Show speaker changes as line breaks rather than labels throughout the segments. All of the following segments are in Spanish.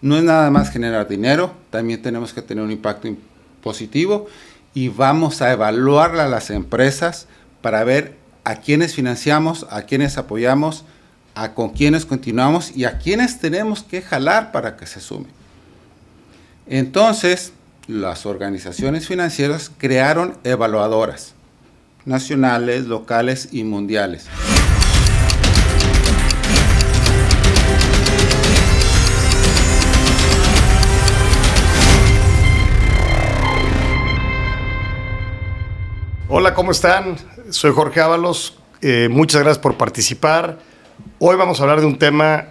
No es nada más generar dinero, también tenemos que tener un impacto positivo y vamos a evaluar a las empresas para ver a quiénes financiamos, a quiénes apoyamos, con quiénes continuamos y a quiénes tenemos que jalar para que se sumen. Entonces, las organizaciones financieras crearon evaluadoras nacionales, locales y mundiales.
Hola, ¿cómo están? Soy Jorge Ábalos. Muchas gracias por participar. Hoy vamos a hablar de un tema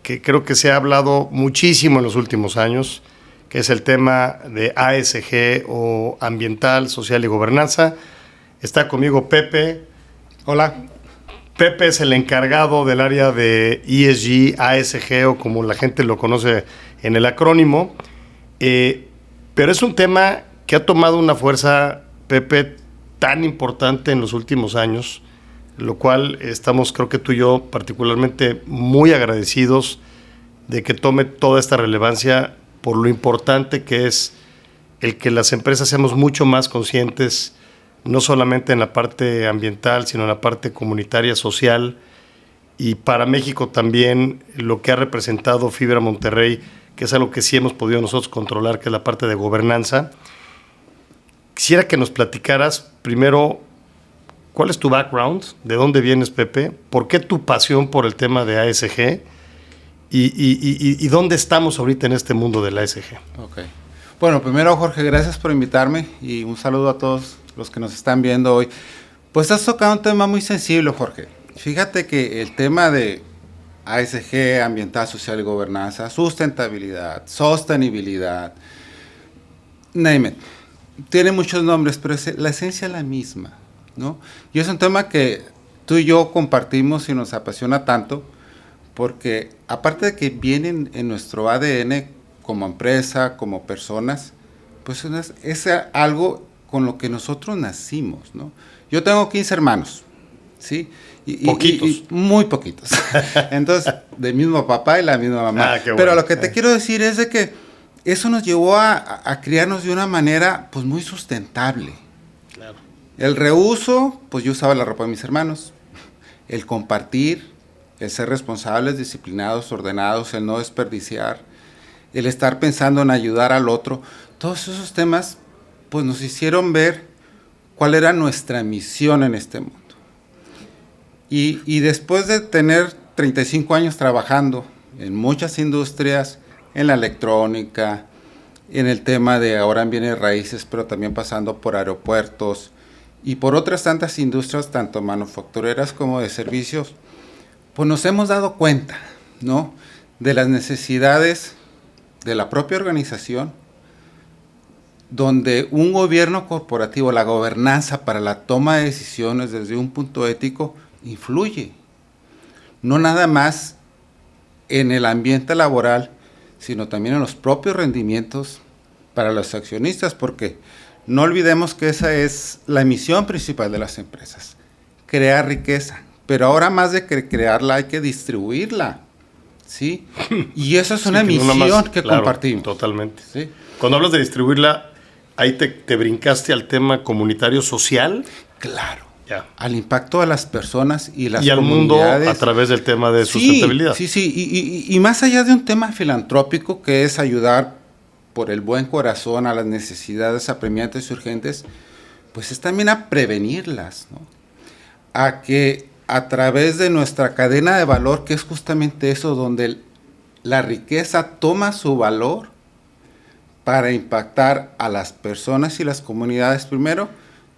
que creo que se ha hablado muchísimo en los últimos años, que es el tema de ASG o Ambiental, Social y Gobernanza. Está conmigo Pepe.
Hola.
Pepe es el encargado del área de ESG, ASG o como la gente lo conoce en el acrónimo. Pero es un tema que ha tomado una fuerza, Pepe, tan importante en los últimos años, lo cual estamos, creo que tú y yo, particularmente muy agradecidos de que tome toda esta relevancia por lo importante que es el que las empresas seamos mucho más conscientes, no solamente en la parte ambiental, sino en la parte comunitaria, social, y para México también lo que ha representado Fibra Monterrey, que es algo que sí hemos podido nosotros controlar, que es la parte de gobernanza. Quisiera que nos platicaras primero, ¿cuál es tu background? ¿De dónde vienes, Pepe? ¿Por qué tu pasión por el tema de ASG? ¿Y dónde estamos ahorita en este mundo del ASG?
Ok. Bueno, primero, Jorge, gracias por invitarme y un saludo a todos los que nos están viendo hoy. Pues has tocado un tema muy sensible, Jorge. Fíjate que el tema de ASG, ambiental, social y gobernanza, sustentabilidad, sostenibilidad, name it. Tiene muchos nombres, pero la esencia es la misma, ¿no? Y es un tema que tú y yo compartimos y nos apasiona tanto, porque aparte de que vienen en nuestro ADN como empresa, como personas, pues es algo con lo que nosotros nacimos, ¿no? Yo tengo 15 hermanos, ¿sí?
Poquitos.
Muy poquitos. Entonces, del mismo papá y la misma mamá.
Qué bueno.
Pero lo que te quiero decir es de que eso nos llevó a criarnos de una manera pues muy sustentable.
Claro.
El reuso, pues yo usaba la ropa de mis hermanos. El compartir, el ser responsables, disciplinados, ordenados, el no desperdiciar, el estar pensando en ayudar al otro. Todos esos temas pues nos hicieron ver cuál era nuestra misión en este mundo. Y después de tener 35 años trabajando en muchas industrias, en la electrónica, en el tema de ahora en bienes raíces, pero también pasando por aeropuertos y por otras tantas industrias, tanto manufactureras como de servicios, pues nos hemos dado cuenta, ¿no?, de las necesidades de la propia organización, donde un gobierno corporativo, la gobernanza para la toma de decisiones desde un punto ético, influye. No nada más en el ambiente laboral, sino también en los propios rendimientos para los accionistas, porque no olvidemos que esa es la misión principal de las empresas, crear riqueza, pero ahora más de crearla hay que distribuirla, ¿sí? Y eso es una misión que claro, compartimos.
Totalmente.
¿Sí?
Cuando hablas de distribuirla, ahí te brincaste al tema comunitario social.
Claro.
Ya.
Al impacto a las personas y las
y al
comunidades.
mundo a través del tema de sustentabilidad.
Sí. Y más allá de un tema filantrópico que es ayudar por el buen corazón a las necesidades apremiantes y urgentes, pues es también a prevenirlas, ¿no? A que a través de nuestra cadena de valor, que es justamente eso, donde la riqueza toma su valor para impactar a las personas y las comunidades primero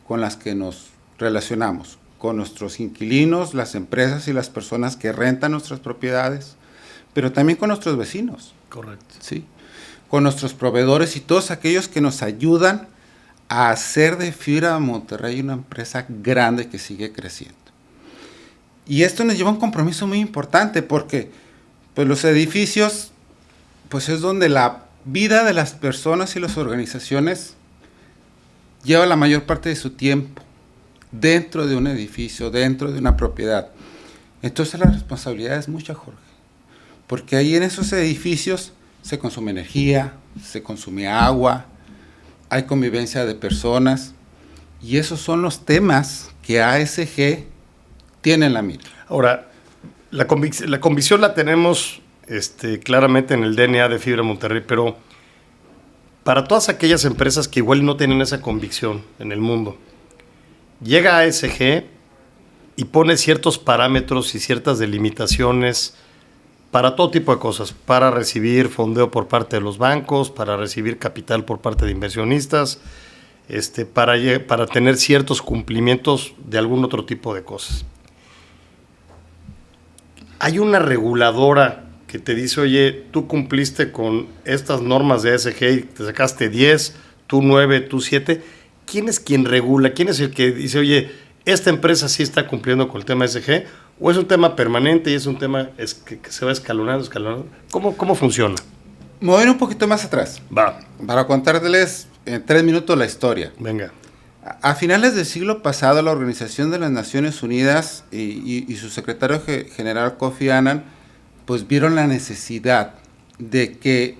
con las que nos relacionamos, con nuestros inquilinos, las empresas y las personas que rentan nuestras propiedades, pero también con nuestros vecinos.
Correcto.
¿Sí? Con nuestros proveedores y todos aquellos que nos ayudan a hacer de Fibra Monterrey una empresa grande que sigue creciendo. Y esto nos lleva a un compromiso muy importante porque pues, los edificios pues, es donde la vida de las personas y las organizaciones lleva la mayor parte de su tiempo dentro de un edificio, dentro de una propiedad. Entonces la responsabilidad es mucha, Jorge, porque ahí en esos edificios Se consume energía, se consume agua, hay convivencia de personas, y esos son los temas que ASG tiene en la mira.
Ahora, la convicción la tenemos claramente en el DNA de Fibra Monterrey, pero para todas aquellas empresas que igual no tienen esa convicción en el mundo, llega ASG y pone ciertos parámetros y ciertas delimitaciones para todo tipo de cosas, para recibir fondeo por parte de los bancos, para recibir capital por parte de inversionistas, para tener ciertos cumplimientos de algún otro tipo de cosas. Hay una reguladora que te dice, oye, tú cumpliste con estas normas de ASG y te sacaste 10, tú 9, tú 7. ¿Quién es quien regula? ¿Quién es el que dice, oye, esta empresa sí está cumpliendo con el tema ASG? ¿O es un tema permanente y es un tema que se va escalonando? ¿Cómo funciona?
Me voy a ir un poquito más atrás.
Va.
Para contarles en 3 minutos la historia.
Venga.
A finales del siglo pasado, la Organización de las Naciones Unidas y su secretario general Kofi Annan, pues vieron la necesidad de que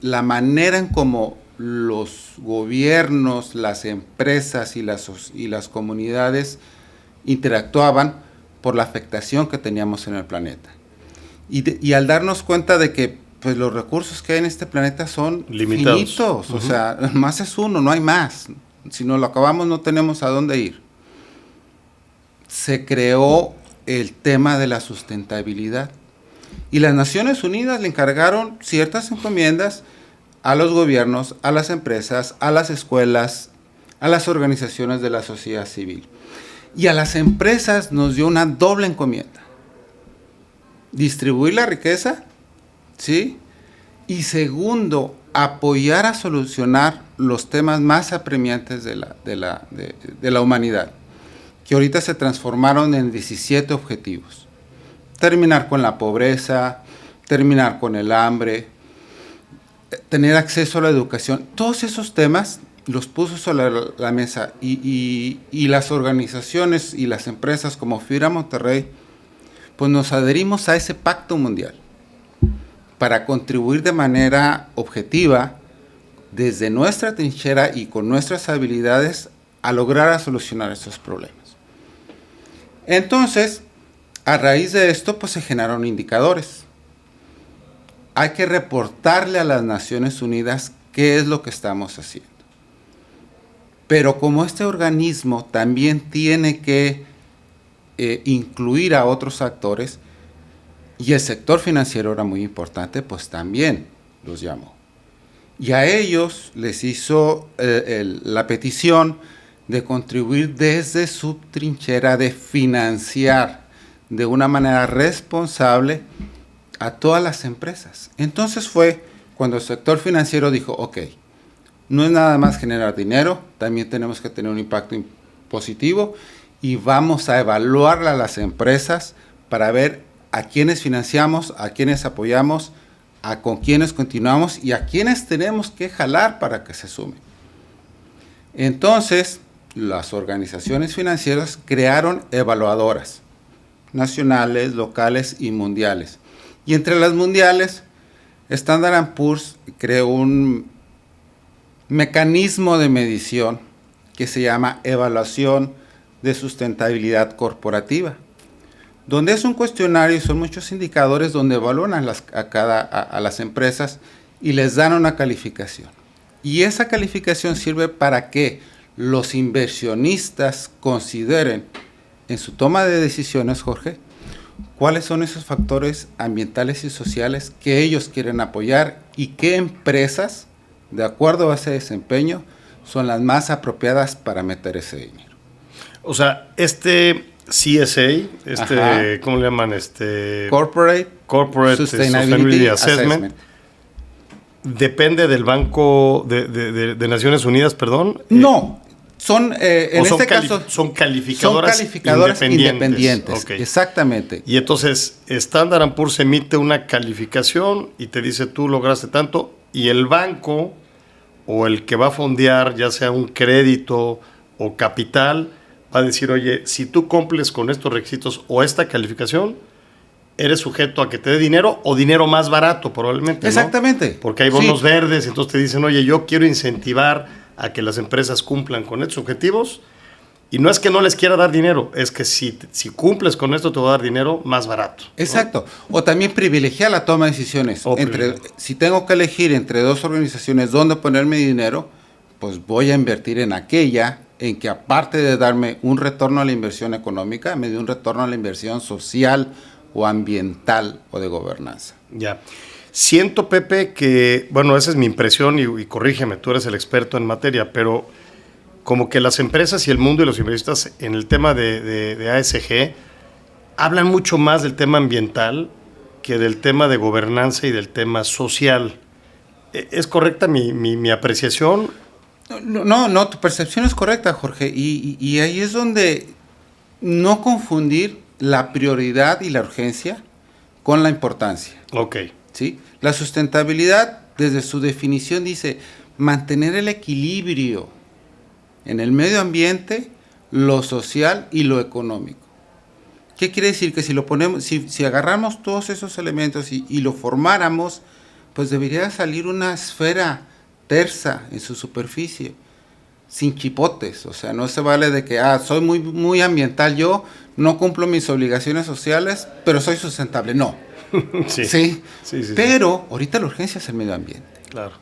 la manera en cómo los gobiernos, las empresas y las comunidades interactuaban por la afectación que teníamos en el planeta. Y al darnos cuenta de que pues, los recursos que hay en este planeta son
limitados,
finitos, o sea, más es uno, no hay más. Si no lo acabamos, no tenemos a dónde ir. Se creó el tema de la sustentabilidad. Y las Naciones Unidas le encargaron ciertas encomiendas a los gobiernos, a las empresas, a las escuelas, a las organizaciones de la sociedad civil. Y a las empresas nos dio una doble encomienda. Distribuir la riqueza, ¿sí? Y segundo, apoyar a solucionar los temas más apremiantes de la humanidad, que ahorita se transformaron en 17 objetivos. Terminar con la pobreza, terminar con el hambre, tener acceso a la educación. Todos esos temas los puso sobre la mesa y las organizaciones y las empresas como Fibra Monterrey, pues nos adherimos a ese pacto mundial para contribuir de manera objetiva desde nuestra trinchera y con nuestras habilidades a lograr a solucionar estos problemas. Entonces, a raíz de esto, pues se generaron indicadores. Hay que reportarle a las Naciones Unidas qué es lo que estamos haciendo. Pero como este organismo también tiene que incluir a otros actores, y el sector financiero era muy importante, pues también los llamó. Y a ellos les hizo la petición de contribuir desde su trinchera, de financiar de una manera responsable a todas las empresas. Entonces fue cuando el sector financiero dijo, ok, no es nada más generar dinero, también tenemos que tener un impacto positivo y vamos a evaluarle a las empresas para ver a quiénes financiamos, a quiénes apoyamos, con quiénes continuamos y a quiénes tenemos que jalar para que se sumen. Entonces, las organizaciones financieras crearon evaluadoras nacionales, locales y mundiales. Y entre las mundiales, Standard & Poor's creó un mecanismo de medición que se llama Evaluación de Sustentabilidad Corporativa, donde es un cuestionario y son muchos indicadores donde evalúan a las empresas y les dan una calificación. Y esa calificación sirve para que los inversionistas consideren en su toma de decisiones, Jorge, cuáles son esos factores ambientales y sociales que ellos quieren apoyar y qué empresas, de acuerdo a ese desempeño, son las más apropiadas para meter ese dinero.
O sea, CSA, ¿cómo le llaman?
Corporate
Sustainability Assessment. ¿Depende del Banco de Naciones Unidas, perdón?
No, son, en este caso...
Son calificadoras
independientes.
Okay.
Exactamente.
Y entonces, Standard & Poor's emite una calificación y te dice, tú lograste tanto, y el banco o el que va a fondear, ya sea un crédito o capital, va a decir, oye, si tú cumples con estos requisitos o esta calificación, eres sujeto a que te dé dinero o dinero más barato probablemente, ¿no?
Exactamente.
Porque hay bonos verdes, entonces te dicen, oye, yo quiero incentivar a que las empresas cumplan con estos objetivos, y no es que no les quiera dar dinero, es que si cumples con esto te voy a dar dinero más barato, ¿no?
Exacto. O también privilegiar la toma de decisiones. Si tengo que elegir entre dos organizaciones dónde poner mi dinero, pues voy a invertir en aquella en que, aparte de darme un retorno a la inversión económica, me dé un retorno a la inversión social o ambiental o de gobernanza.
Ya. Siento, Pepe, que, bueno, esa es mi impresión y corrígeme, tú eres el experto en materia, pero como que las empresas y el mundo y los inversionistas en el tema de ASG hablan mucho más del tema ambiental que del tema de gobernanza y del tema social. ¿Es correcta mi apreciación?
No, tu percepción es correcta, Jorge, y ahí es donde no confundir la prioridad y la urgencia con la importancia.
Ok.
¿Sí? La sustentabilidad, desde su definición, dice mantener el equilibrio en el medio ambiente, lo social y lo económico. ¿Qué quiere decir? Que si lo ponemos, si agarramos todos esos elementos y lo formáramos, pues debería salir una esfera tersa en su superficie, sin chipotes. O sea, no se vale de que, soy muy ambiental yo, no cumplo mis obligaciones sociales, pero soy sustentable. No. Sí. Pero ahorita la urgencia es el medio ambiente.
Claro.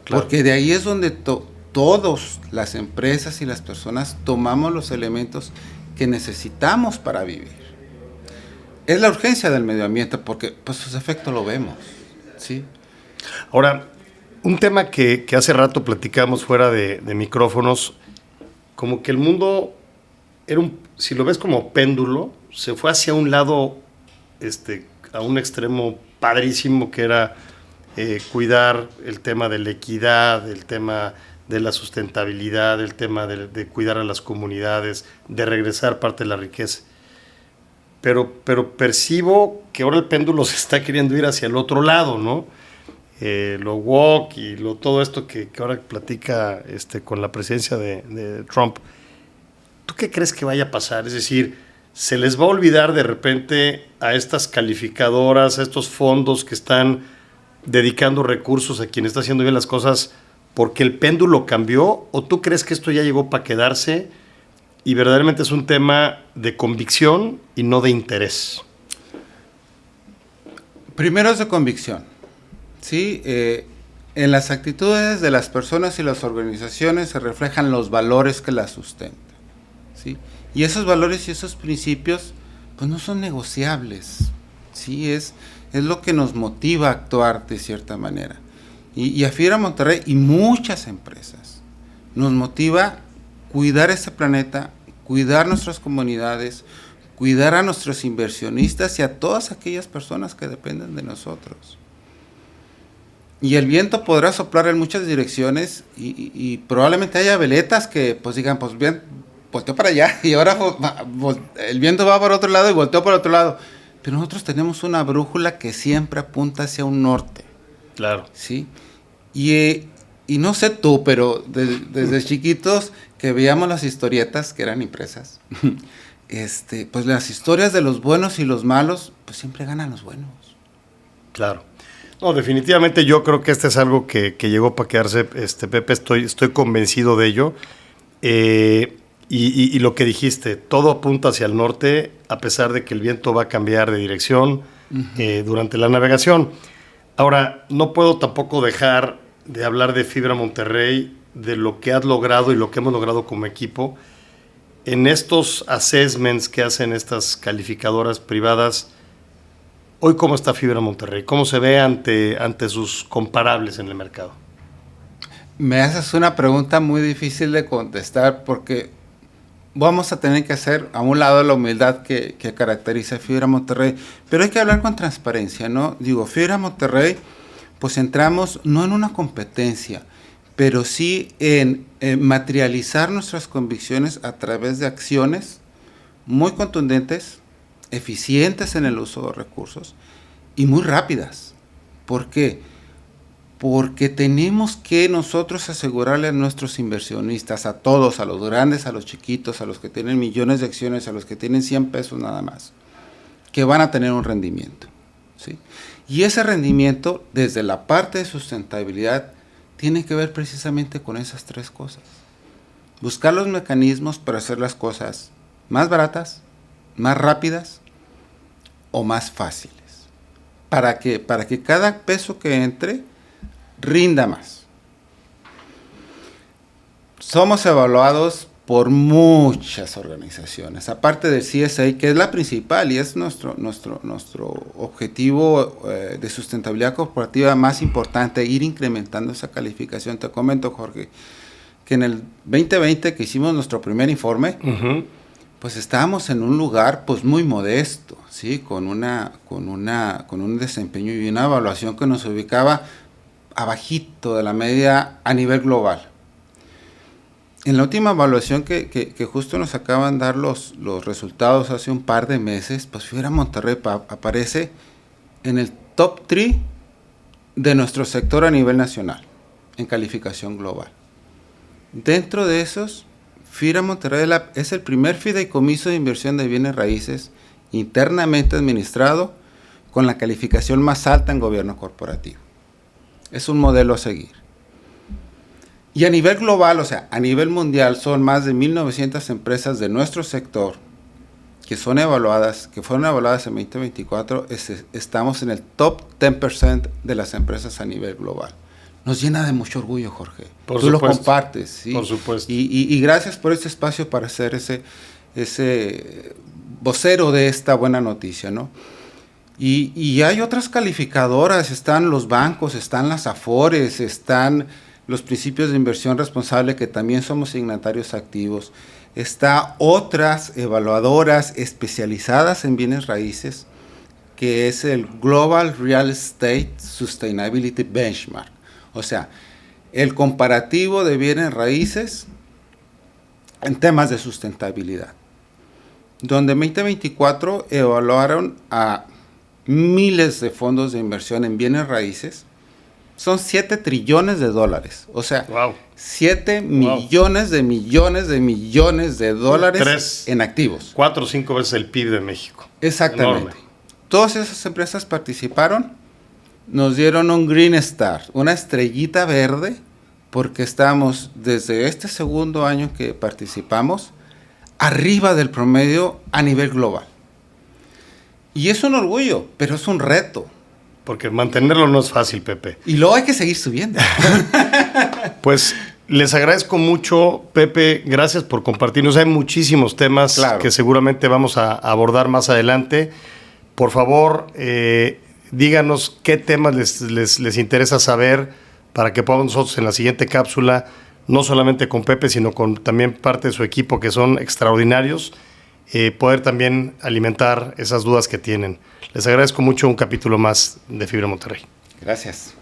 Porque de ahí es donde todas las empresas y las personas tomamos los elementos que necesitamos para vivir. Es la urgencia del medio ambiente porque pues sus efectos lo vemos. ¿Sí?
Ahora, un tema que hace rato platicamos fuera de micrófonos, como que el mundo era si lo ves como péndulo, se fue hacia un lado, a un extremo padrísimo que era cuidar el tema de la equidad, el tema de la sustentabilidad, el tema de cuidar a las comunidades, de regresar parte de la riqueza. Pero percibo que ahora el péndulo se está queriendo ir hacia el otro lado, ¿no? Lo woke y todo esto que ahora platica con la presidencia de Trump. ¿Tú qué crees que vaya a pasar? Es decir, ¿se les va a olvidar de repente a estas calificadoras, a estos fondos que están dedicando recursos a quien está haciendo bien las cosas porque el péndulo cambió? ¿O tú crees que esto ya llegó para quedarse y verdaderamente es un tema de convicción y no de interés?
Primero es de convicción. Sí, en las actitudes de las personas y las organizaciones se reflejan los valores que las sustentan. ¿Sí? Y esos valores y esos principios pues no son negociables. ¿Sí? Es lo que nos motiva a actuar de cierta manera. Y a Fibra Monterrey y muchas empresas nos motiva cuidar este planeta, cuidar nuestras comunidades, cuidar a nuestros inversionistas y a todas aquellas personas que dependen de nosotros. Y el viento podrá soplar en muchas direcciones y probablemente haya veletas que pues digan, pues bien, volteó para allá y ahora el viento va para otro lado y volteó para otro lado. Pero nosotros tenemos una brújula que siempre apunta hacia un norte.
Claro.
¿Sí? Y no sé tú, pero desde chiquitos que veíamos las historietas que eran impresas, pues las historias de los buenos y los malos, pues siempre ganan los buenos.
Claro. No, definitivamente yo creo que es algo que llegó para quedarse, Pepe, estoy convencido de ello. Y lo que dijiste, todo apunta hacia el norte, a pesar de que el viento va a cambiar de dirección durante la navegación. Ahora, no puedo tampoco dejar de hablar de Fibra Monterrey, de lo que has logrado y lo que hemos logrado como equipo. En estos assessments que hacen estas calificadoras privadas, hoy, ¿cómo está Fibra Monterrey? ¿Cómo se ve ante sus comparables en el mercado?
Me haces una pregunta muy difícil de contestar porque vamos a tener que hacer a un lado la humildad que caracteriza a Fibra Monterrey, pero hay que hablar con transparencia, ¿no? Digo, Fibra Monterrey, pues entramos no en una competencia, pero sí en materializar nuestras convicciones a través de acciones muy contundentes, eficientes en el uso de recursos y muy rápidas. ¿Por qué? Porque tenemos que nosotros asegurarle a nuestros inversionistas, a todos, a los grandes, a los chiquitos, a los que tienen millones de acciones, a los que tienen 100 pesos nada más, que van a tener un rendimiento, ¿sí? Y ese rendimiento, desde la parte de sustentabilidad, tiene que ver precisamente con esas tres cosas. Buscar los mecanismos para hacer las cosas más baratas, más rápidas o más fáciles. Para que cada peso que entre rinda más. Somos evaluados por muchas organizaciones, aparte del CSA, que es la principal y es nuestro objetivo de sustentabilidad corporativa más importante, ir incrementando esa calificación. Te comento, Jorge, que en el 2020 que hicimos nuestro primer informe, pues estábamos en un lugar pues muy modesto, ¿sí? con un desempeño y una evaluación que nos ubicaba abajito de la media a nivel global. En la última evaluación que justo nos acaban de dar los resultados hace un par de meses, pues Fibra Monterrey aparece en el top 3 de nuestro sector a nivel nacional, en calificación global. Dentro de esos, Fibra Monterrey es el primer fideicomiso de inversión de bienes raíces internamente administrado con la calificación más alta en gobierno corporativo. Es un modelo a seguir. Y a nivel global, o sea, a nivel mundial, son más de 1,900 empresas de nuestro sector que fueron evaluadas en 2024. Estamos en el top 10% de las empresas a nivel global. Nos llena de mucho orgullo, Jorge.
Por
Tú
supuesto,
lo compartes, ¿sí?
Por supuesto.
Y gracias por este espacio para ser ese vocero de esta buena noticia, ¿no? Y hay otras calificadoras, están los bancos, están las Afores, están los principios de inversión responsable, que también somos signatarios activos. Está otras evaluadoras especializadas en bienes raíces, que es el Global Real Estate Sustainability Benchmark. O sea, el comparativo de bienes raíces en temas de sustentabilidad, donde en 2024 evaluaron a miles de fondos de inversión en bienes raíces. Son 7 trillones de dólares. O sea,
wow.
7 millones de millones de millones de dólares en activos.
4 o 5 veces el PIB de México.
Exactamente.
Enorme.
Todas esas empresas participaron, nos dieron un Green Star, una estrellita verde, porque estamos desde este segundo año que participamos arriba del promedio a nivel global. Y es un orgullo, pero es un reto.
Porque mantenerlo no es fácil, Pepe.
Y luego hay que seguir subiendo.
Pues les agradezco mucho, Pepe. Gracias por compartirnos. Hay muchísimos temas que seguramente vamos a abordar más adelante. Por favor, díganos qué temas les interesa saber para que podamos nosotros en la siguiente cápsula, no solamente con Pepe, sino con también parte de su equipo, que son extraordinarios, poder también alimentar esas dudas que tienen. Les agradezco mucho un capítulo más de Fibra Monterrey.
Gracias.